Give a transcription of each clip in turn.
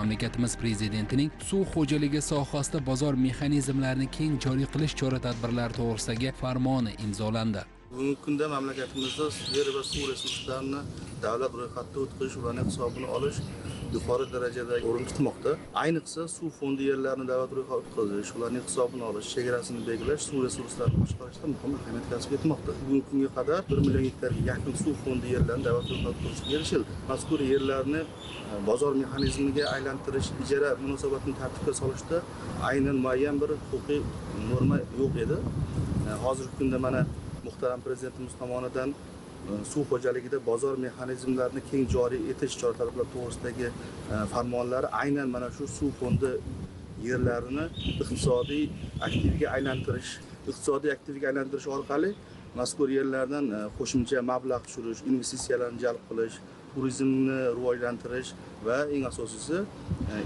Mamlakatimiz prezidentining suv xo'jaligi sohasida bozor mexanizmlarini keng joriy qilish chora-tadbirlari to'g'risidagi farmoni imzolandi. Bugungi kunda mamlakatimizda yer va suv resurslarini davlat ro'yxatida o'tkazish, ularning hisobini olish yuqori darajada o'rin tutmoqda. Ayniqsa suv fondi yerlarini davlat ro'yxatiga o'tkazish, ularning hisobini olish, chegarasini belgilash suv resurslarini boshqarishda muhim ahamiyat kasb etmoqda. Bugungi kunga qadar 1 million gektarga yaqin suv fondi yerlarini davlat ro'yxatiga o'tkazishga erishildi. Mazkur yerlarni bozor mexanizmiga aylantirish, ijara munosabatini tartibga solishda aynan muayyan bir huquqiy norma yo'q edi. Hozirgi kunda mana muhtaram prezidentimiz tomonidan suv xo'jaligida bozor mexanizmlarini keng joriy etish chora-tadbirlar to'g'risidagi farmonlari aynan mana shu suv fondi yerlarini iqtisodiy aktivga aylantirish orqali mazkur yerlardan qo'shimcha mablag' tushirish, investitsiyalarni jalb qilish, turizmni rivojlantirish va eng asosiysi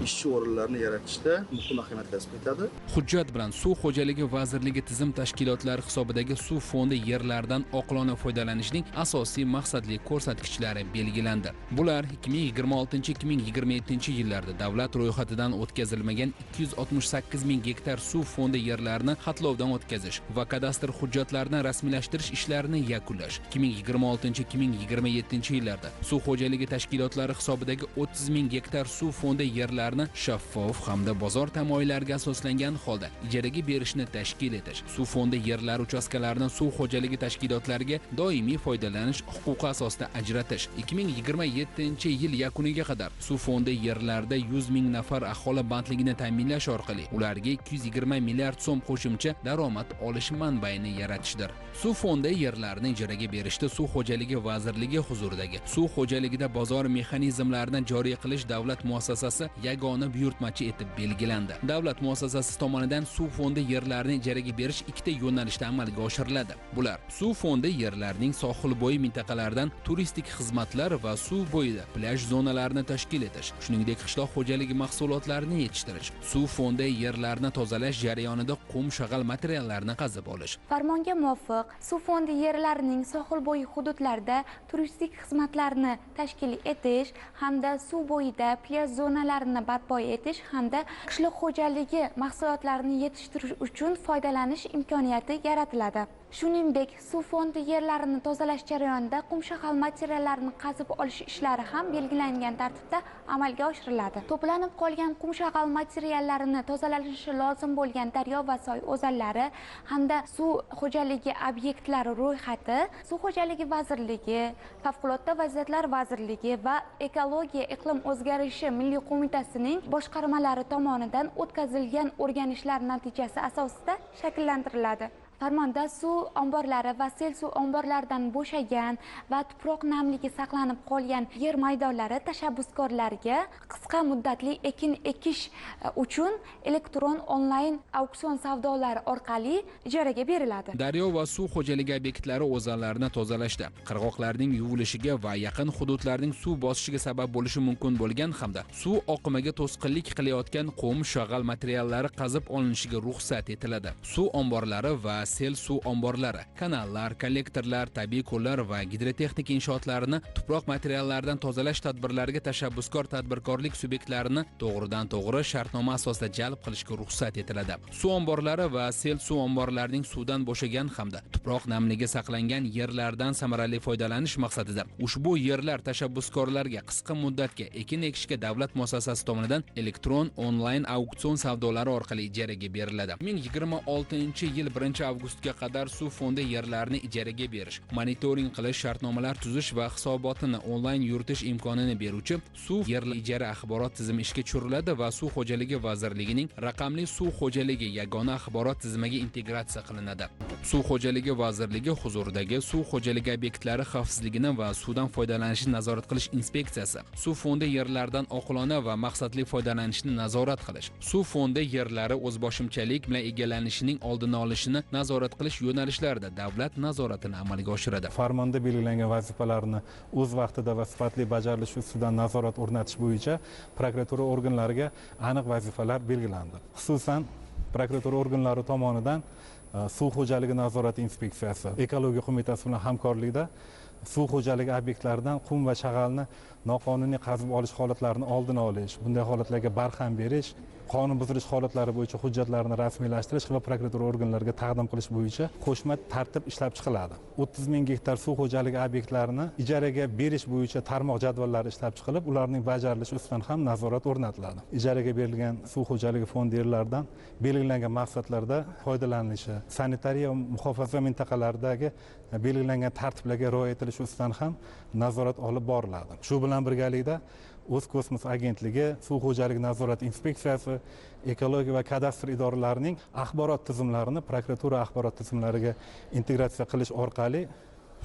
ishchi o'rinlarni yaratishda muhim ahamiyat kasb etadi. Hujjat bilan Suv xo'jaligi vazirligi tizim tashkilotlari hisobidagi suv fondi yerlaridan oqilona foydalanishning asosiy maqsadli ko'rsatkichlari belgilandi. Bular 2026-2027 yillarda davlat ro'yxatidan o'tkazilmagan 268 ming gektar suv fondi yerlarini xatlovdan o'tkazish va kadastr hujjatlarini rasmiylashtirish ishlarini yakunlash. 2026-2027 yillarda suv xo'jaligi tashkilotlari hisobidagi 30 ming gektar suv fondi yerlarini shaffof hamda bozor tamoyillariga asoslangan holda ijaraga berishni tashkil etish, suv fondi yerlari uchastkalarini suv xo'jaligi tashkilotlariga doimiy foydalanish huquqi asosida ajratish. 2027 yil yakuniga qadar suv fondi yerlarida 100 ming nafar aholi bandligini ta'minlash orqali ularga 220 milliard so'm qo'shimcha daromad olish manbaini yaratishdir. Suv fondi yerlarini ijaraga berishda Suv xo'jaligi vazirligi huzuridagi suv xo'jaligida bozor mexanizmlarini joriy qilish davlat muassasasi yagona buyurtmachi etib belgilandi. Davlat muassasasi tomonidan suv fondi yerlarini ijaraga berish ikkita yo'nalishda amalga oshiriladi. Bular suv fondi yerlarining sohilbo'yi mintaqalaridan turistik xizmatlar va suv bo'yida plyaj zonalarini tashkil etish, shuningdek qishloq xo'jaligi mahsulotlarini yetishtirish, suv fondi yerlarini tozalash jarayonida qum shag'al materiallarini qazib olish. Farmonga muvofiq suv fondi yerlarining sohilbo'yi hududlarida turistik xizmatlarni tashkil etish hamda suv bo'yida plyaj zonalarini barpo etish hamda qishloq xo'jaligi mahsulotlarini yetishtirish uchun foydalanish imkoniyati yaratiladi. Shuningdek, suv fondi yerlarini tozalash jarayonida qum shag'al materiallarini qazib olish ishlari ham belgilangan tartibda amalga oshiriladi. To'planib qolgan qum shag'al materiallarini tozalanishi lozim bo'lgan daryo va soy o'zanlari hamda suv xo'jaligi obyektlari ro'yxati Suv xo'jaligi vazirligi, Favqulodda vaziyatlar vazirligi va Ekologiya iqlim o'zgarishi milliy qo'mitasining boshqarmalari tomonidan o'tkazilgan o'rganishlar natijasi asosida shakllantiriladi. Farmonda suv omborlari va sel suv omborlaridan bo'shagan va tuproq namligi saqlanib qolgan yer maydonlari tashabbuskorlarga qisqa muddatli ekin ekish uchun elektron onlayn auksion savdolari orqali ijaraga beriladi. Daryo va suv xo'jaligi obyektlari o'zanlarini tozalashda, qirg'oqlarning yuvilishiga va yaqin hududlarning suv bosishiga sabab bo'lishi mumkin bo'lgan hamda suv oqimiga to'sqinlik qilayotgan qum shag'al materiallari qazib olinishiga ruxsat etiladi. Suv omborlari va sel suv omborlari, kanallar, kollektorlar, tabiiy ko'llar va gidrotexnika inshootlarini tuproq materiallaridan tozalash tadbirlariga tashabbuskor tadbirkorlik subyektlarini to'g'ridan-to'g'ri shartnoma asosida jalb qilishga ruxsat etiladi. Suv omborlari va sel suv omborlarining suvdan bo'shagan hamda tuproq namligi saqlangan yerlardan samarali foydalanish maqsadida ushbu yerlar tashabbuskorlarga qisqa muddatga ekin ekishga davlat muassasasi tomonidan elektron onlayn auksion savdolari orqali ijaraga beriladi. 2026-yil 1-avgustga qadar suv fondi yerlarini ijaraga berish, monitoring qilish, shartnomalar tuzish va hisobotini onlayn yuritish imkonini beruvchi suv yerlar ijara axborot tizimi ishga tushiriladi va Suv xo'jaligi vazirligining raqamli suv xo'jaligi yagona axborot tizimiga integratsiya qilinadi. Suv xo'jaligi vazirligi huzuridagi suv xo'jaligi obyektlari xavfsizligini va suvdan foydalanishni nazorat qilish inspeksiyasi, suv fondi yerlaridan oqilona va maqsadli foydalanishni nazorat qilish, suv fondi yerlari o'zboshimchalik bilan egallanishining oldini olishni nazorat qilish yo'nalishlarida davlat nazoratini amalga oshiradi. Farmonda belgilangan vazifalarni o'z vaqtida va sifatli bajarilishi ustidan nazorat o'rnatish bo'yicha prokuratura organlariga aniq vazifalar belgilandi. Xususan, prokuratura organlari tomonidan Suv xo'jaligi nazorati inspeksiyasi, Ekologiya qo'mitasi bilan hamkorlikda suv xo'jaligi obyektlaridan qum va shag'alni noqonuniy qazib olish holatlarini oldini olish, bunday holatlarga barham berish, qonun buzilish holatlari bo'yicha hujjatlarni rasmiylashtirish va prokuratura organlariga taqdim qilish bo'yicha qo'shma tartib ishlab chiqiladi. 30 ming gektar suv xo'jaligi obyektlarini ijaraga berish bo'yicha tarmoq jadvallari ishlab chiqilib, ularning bajarilishi ustidan ham nazorat o'rnatiladi. Ijaraga berilgan suv xo'jaligi fond yerlaridan belgilangan maqsadlarda foydalanilishi, sanitariya va muhofaza mintaqalaridagi belgilangan tartiblarga rioya etilishi ustidan ham nazorat olib boriladi. Shu bilan birgalikda O'zkosmos agentligi, suv xo'jaligi nazorat inspeksiyasi, ekologiya va kadastr idoralarining axborot tizimlarini prokuratura axborot tizimlariga integratsiya qilish orqali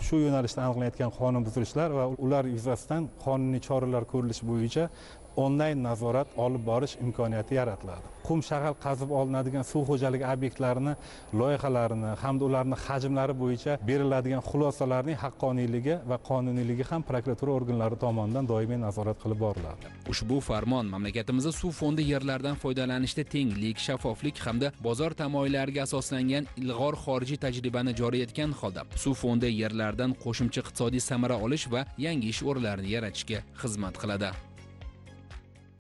shu yo'nalishda aniqlanayotgan qonun buzilishlar va ular yuzasidan qonuniy choralar ko'rilishi bo'yicha onlayn nazorat olib borish imkoniyati yaratiladi. Qum shag'al qazib olinadigan suv xo'jaligi obyektlarini loyihalarini hamda ularning hajmlari bo'yicha beriladigan xulosalarning haqqoniyligi va qonuniyligi ham prokuratura organlari tomonidan doimiy nazorat qilib boriladi. Ushbu farmon mamlakatimizda suv fondi yerlaridan foydalanishda tenglik, shaffoflik hamda bozor tamoyillariga asoslangan ilg'or xorijiy tajribani joriy etgan holda suv fondi yerlaridan qo'shimcha iqtisodiy samara olish va yangi ish o'rinlarini yaratishga xizmat qiladi.